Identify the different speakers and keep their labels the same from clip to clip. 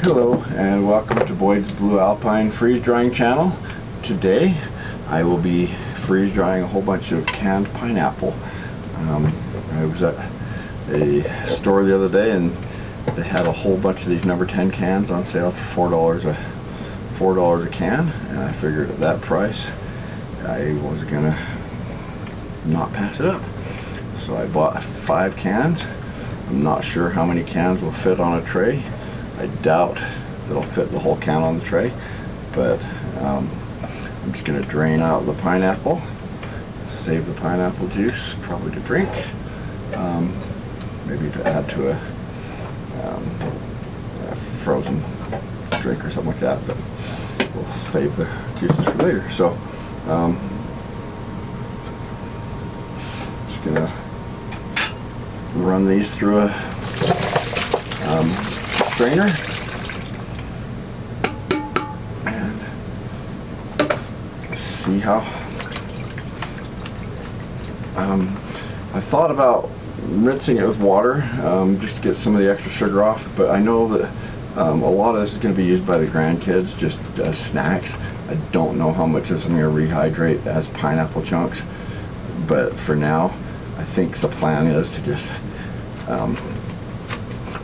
Speaker 1: Hello and welcome to Boyd's Blue Alpine Freeze Drying channel. Today I will be freeze drying a whole bunch of canned pineapple. I was at a store the other day and they had a whole bunch of these number 10 cans on sale for $4 a can, and I figured at that price I was gonna not pass it up. So I bought 5 cans. I'm not sure how many cans will fit on a tray. I doubt that'll fit the whole can on the tray, but I'm just going to drain out the pineapple, save the pineapple juice, probably to drink, maybe to add to a frozen drink or something like that, but we'll save the juices for later. So just going to run these through a strainer and see how I thought about rinsing it with water just to get some of the extra sugar off, but I know that a lot of this is going to be used by the grandkids just as snacks. I don't know how much of this I'm going to rehydrate as pineapple chunks, but for now I think the plan is to just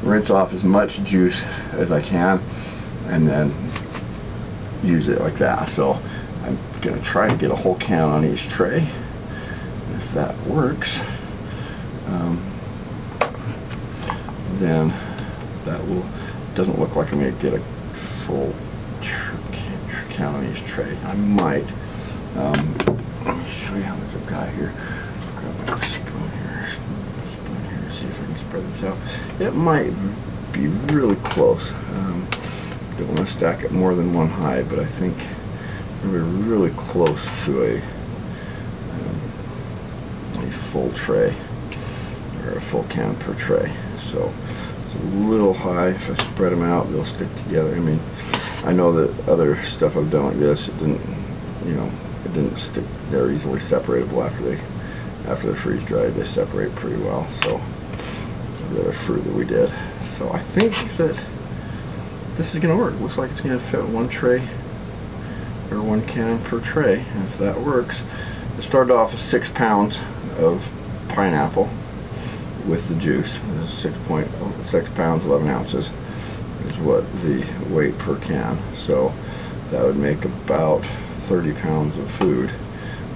Speaker 1: rinse off as much juice as I can and then use it like that. So I'm gonna try to get a whole can on each tray. If that works, then that will, doesn't look like I'm gonna get a full can on each tray. I might. Let me show you how much I've got here. Grab my spoon here. See if I can spread this out. It might be really close. Don't want to stack it more than one high, but I think we're really close to a full tray, or a full can per tray. So it's a little high. If I spread them out, they'll stick together. I mean, I know that other stuff I've done like this, it didn't, it didn't stick. They're easily separatable after they're freeze dried. They separate pretty well. So the other fruit that we did. So I think that this is going to work. Looks like it's going to fit one tray or one can per tray. And if that works, it started off with 6 pounds of pineapple with the juice. 6 pounds 11 ounces is what the weight per can. So that would make about 30 pounds of food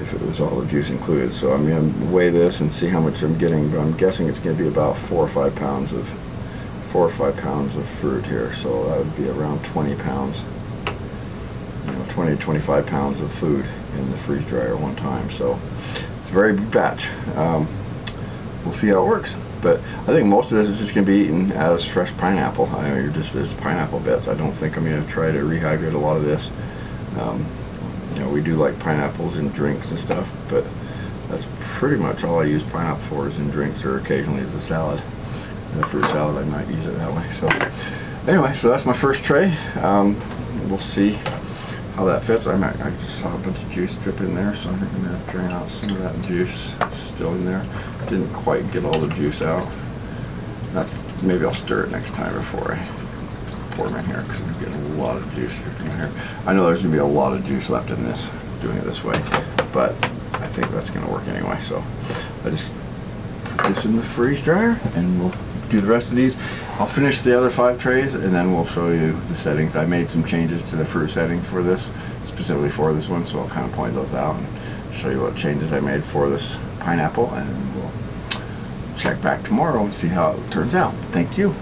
Speaker 1: if it was all the juice included. So I'm going to weigh this and see how much I'm getting, but I'm guessing it's going to be about 4 or 5 pounds of fruit here. So that would be around 20 pounds, 20 to 25 pounds of food in the freeze dryer one time. So it's a very big batch. We'll see how it works, but I think most of this is just going to be eaten as fresh pineapple. You're just as pineapple bits. I don't think I'm going to try to rehydrate a lot of this. We do like pineapples in drinks and stuff, but that's pretty much all I use pineapple for, is in drinks or occasionally as a salad. And a fruit salad, I might use it that way. So anyway, so that's my first tray. We'll see how that fits. I just saw a bunch of juice drip in there, so I'm going to drain out some of that juice. It's still in there. Didn't quite get all the juice out. Maybe I'll stir it next time before I pour them in here, because I'm getting a lot of juice dripping in here. I know there's going to be a lot of juice left in this, doing it this way, but I think that's going to work anyway. So I just put this in the freeze dryer and we'll do the rest of these. I'll finish the other 5 trays and then we'll show you the settings. I made some changes to the fruit setting for this, specifically for this one, so I'll kind of point those out and show you what changes I made for this pineapple, and we'll check back tomorrow and see how it turns out. Thank you.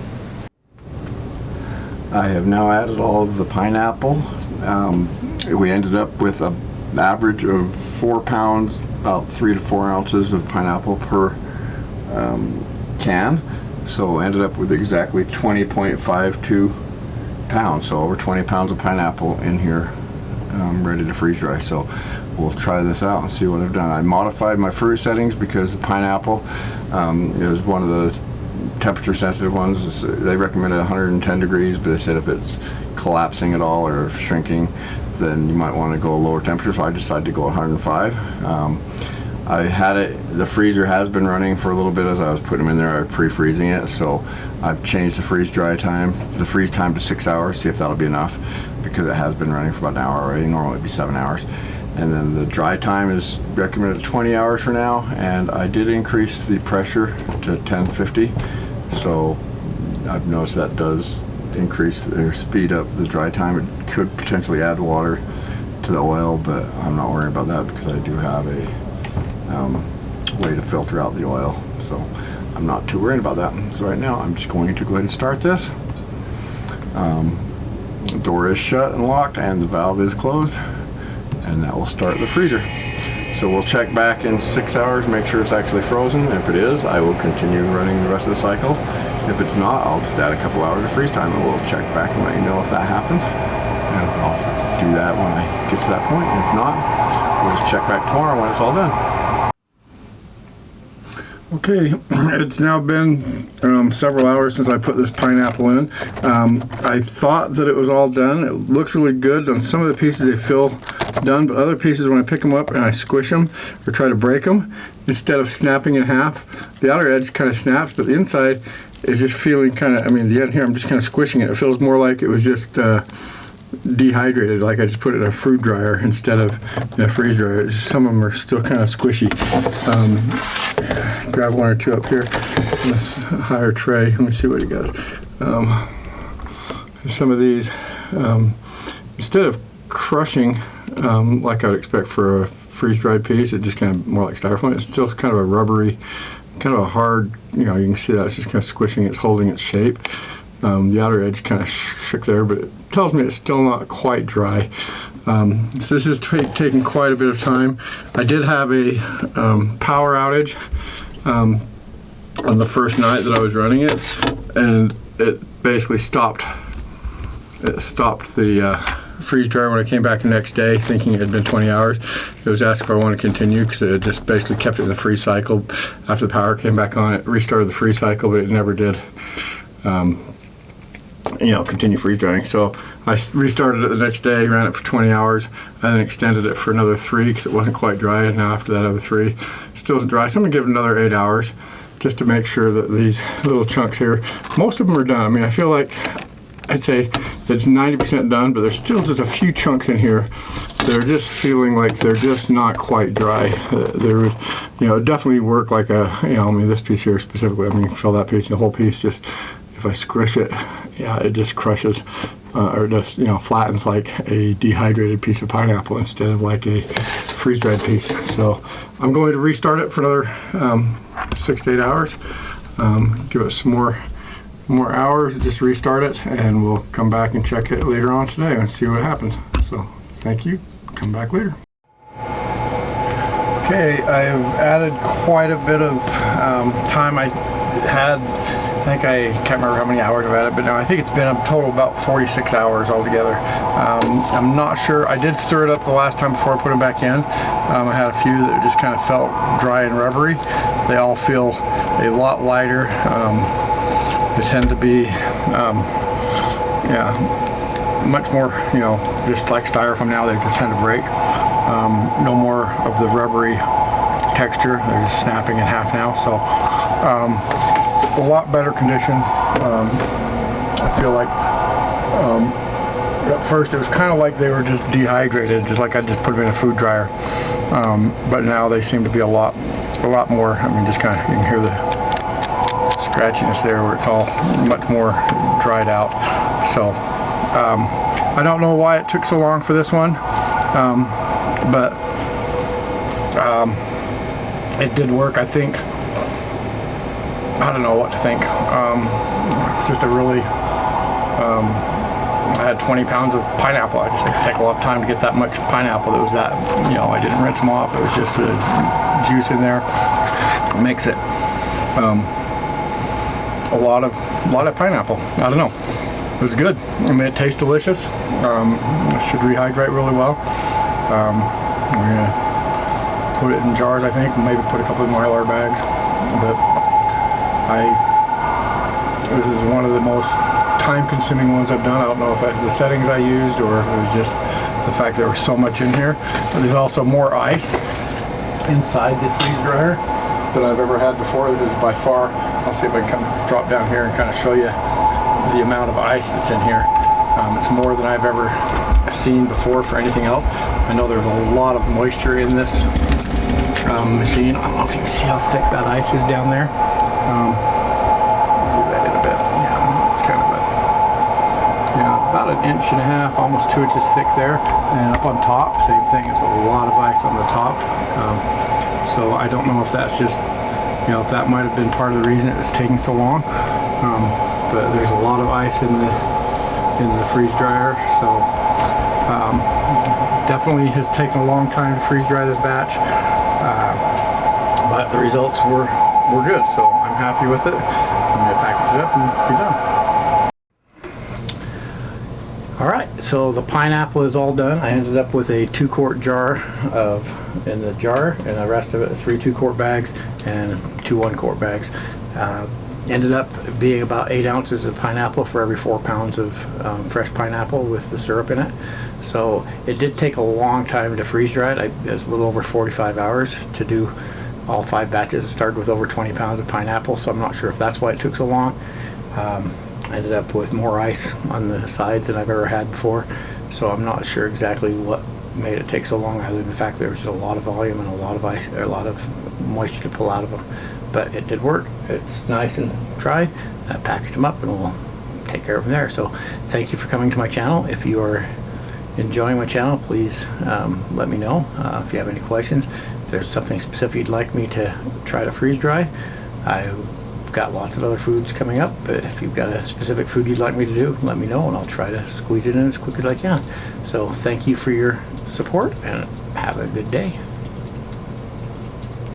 Speaker 1: I have now added all of the pineapple. We ended up with an average of 4 pounds, about 3 to 4 ounces of pineapple per can. So ended up with exactly 20.52 pounds. So over 20 pounds of pineapple in here, ready to freeze dry. So we'll try this out and see what I've done. I modified my fruit settings because the pineapple is one of the temperature sensitive ones. They recommended 110 degrees, but they said if it's collapsing at all or shrinking, then you might want to go a lower temperature. So I decided to go 105. I had it, the freezer has been running for a little bit as I was putting them in there. I was pre-freezing it, so I've changed the freeze time to 6 hours, see if that'll be enough, because it has been running for about an hour already. Normally it'd be 7 hours. And then the dry time is recommended 20 hours for now, and I did increase the pressure to 1050, so I've noticed that does increase or speed up the dry time. It could potentially add water to the oil, but I'm not worried about that because I do have a way to filter out the oil, so I'm not too worried about that. So right now I'm just going to go ahead and start this. The door is shut and locked and the valve is closed, and that will start the freezer. So we'll check back in 6 hours, make sure it's actually frozen. If it is, I will continue running the rest of the cycle. If it's not, I'll just add a couple hours of freeze time and we'll check back and let you know if that happens. And I'll do that when I get to that point. If not, we'll just check back tomorrow when it's all done. Okay, it's now been several hours since I put this pineapple in. I thought that it was all done. It looks really good. On some of the pieces they feel done, but other pieces when I pick them up and I squish them or try to break them, instead of snapping in half, the outer edge kind of snaps, but the inside is just feeling kind of, I mean the end here I'm just kind of squishing it. It feels more like it was just dehydrated, like I just put it in a fruit dryer instead of in a freeze dryer. It's just, some of them are still kind of squishy. Grab one or two up here on this higher tray. Let me see what he got. Some of these, instead of crushing like I would expect for a freeze-dried piece, it just kind of more like styrofoam. It's still kind of a rubbery, kind of a hard, you know, you can see that it's just kind of squishing, it's holding its shape. The outer edge kind of shook there, but it tells me it's still not quite dry. So this is taking quite a bit of time. I did have a power outage on the first night that I was running it, and it basically stopped. It stopped the freeze dryer when I came back the next day, thinking it had been 20 hours. It was asked if I want to continue because it just basically kept it in the freeze cycle. After the power came back on, it restarted the freeze cycle, but it never did. You know, continue freeze drying. So I restarted it the next day, ran it for 20 hours, and then extended it for another 3 because it wasn't quite dry. And now after that other 3, still isn't dry. So I'm gonna give it another 8 hours just to make sure that these little chunks here, most of them are done. I mean, I feel like I'd say it's 90% done, but there's still just a few chunks in here that are just feeling like they're just not quite dry. There, you know, it definitely work like a, you know, I mean this piece here specifically. I mean, feel that piece, the whole piece just. If I squish it, yeah, it just crushes, or just, you know, flattens like a dehydrated piece of pineapple instead of like a freeze-dried piece. So I'm going to restart it for another 6 to 8 hours. Give it some more hours, just restart it, and we'll come back and check it later on today and see what happens. So thank you. Come back later. Okay, I've added quite a bit of time. I think I can't remember how many hours I've added, but no, I think it's been a total about 46 hours altogether. I'm not sure. I did stir it up the last time before I put them back in. I had a few that just kind of felt dry and rubbery. They all feel a lot lighter. They tend to be, yeah, much more, you know, just like styrofoam now. They just tend to break. No more of the rubbery texture. They're just snapping in half now. So. A lot better condition. I feel like at first it was kind of like they were just dehydrated, just like I just put them in a food dryer. But now they seem to be a lot more. I mean, just kind of, you can hear the scratchiness there where it's all much more dried out. So I don't know why it took so long for this one, but it did work, I think. I don't know what to think. It's just a really, I had 20 pounds of pineapple. I just think it took a lot of time to get that much pineapple. It was that, you know, I didn't rinse them off. It was just the juice in there. It makes it a lot of pineapple. I don't know. It was good. I mean, it tastes delicious. It should rehydrate really well. We're gonna put it in jars, I think, and maybe put a couple of Mylar bags. But this is one of the most time-consuming ones I've done. I don't know if that's the settings I used or if it was just the fact there was so much in here. But there's also more ice
Speaker 2: inside the freeze dryer that I've ever had before. This is by far, I'll see if I can come drop down here and kind of show you the amount of ice that's in here. It's more than I've ever seen before for anything else. I know there's a lot of moisture in this machine. I don't know if you can see how thick that ice is down there. See that in a bit. Yeah, it's kind of about 1.5 inches, almost 2 inches thick there. And up on top, same thing. It's a lot of ice on the top. So I don't know if that's just, if that might have been part of the reason it was taking so long. But there's a lot of ice in the freeze dryer. So definitely has taken a long time to freeze dry this batch. But the results were good, so I'm happy with it. I'm going to package it up and be done. Alright, so the pineapple is all done. I ended up with a 2-quart jar in the jar, and the rest of it 3 2-quart bags and 2 1-quart bags. Ended up being about 8 ounces of pineapple for every 4 pounds of fresh pineapple with the syrup in it. So it did take a long time to freeze dry it. It was a little over 45 hours to do all 5 batches. It started with over 20 pounds of pineapple, so I'm not sure if that's why it took so long. I ended up with more ice on the sides than I've ever had before, so I'm not sure exactly what made it take so long, other than the fact there was a lot of volume and a lot of ice, or a lot of moisture to pull out of them. But it did work. It's nice and dry. I packaged them up and we'll take care of them there. So thank you for coming to my channel. If you are enjoying my channel, please let me know if you have any questions. If there's something specific you'd like me to try to freeze dry, I've got lots of other foods coming up, but if you've got a specific food you'd like me to do, let me know and I'll try to squeeze it in as quick as I can. So thank you for your support and have a good day.